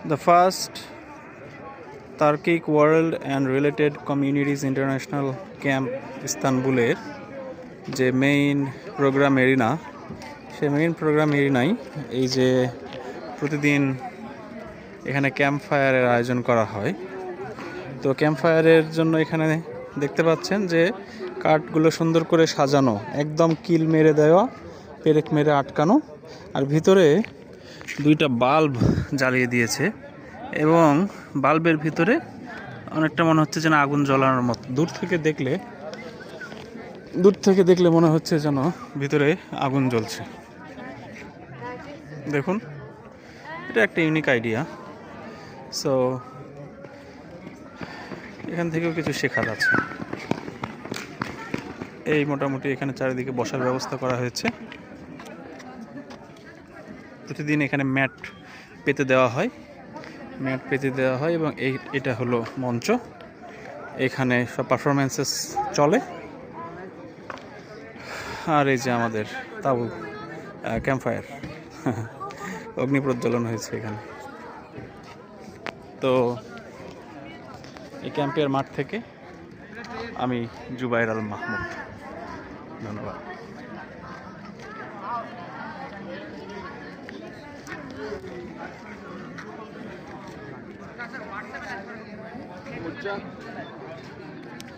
The first Turkic World and Related Communities International Camp ইস্তানবুলের যে main program arena, সে main program এরিনায় এই যে প্রতিদিন এখানে ক্যাম্প ফায়ারের আয়োজন করা হয়। তো ক্যাম্প ফায়ারের জন্য এখানে দেখতে পাচ্ছেন যে কাঠগুলো সুন্দর করে সাজানো, একদম কিল মেরে দেওয়া, পেরেক মেরে আটকানো, আর ভিতরে দুইটা বাল্ব জ্বালিয়ে দিয়েছে এবং বাল্বের ভিতরে অনেকটা মনে হচ্ছে যেন আগুন জ্বলানোর মতো। দূর থেকে দেখলে মনে হচ্ছে যেন ভিতরে আগুন জ্বলছে। দেখুন, এটা একটা ইউনিক আইডিয়া। সো এখান থেকেও কিছু শেখার আছে। এই মোটামুটি এখানে চারিদিকে বসার ব্যবস্থা করা হয়েছে। প্রতিদিন এখানে ম্যাট পেতে দেওয়া হয় এবং এটা হলো মঞ্চ। এখানে সব পারফরমেন্সেস চলে। আর এই যে আমাদের তাবু ক্যাম্প ফায়ার, অগ্নি প্রজ্বলন হয়েছে এখানে। তো এই ক্যাম্পের মাঠ থেকে আমি জুবাইর আল মাহমুদ, ধন্যবাদ।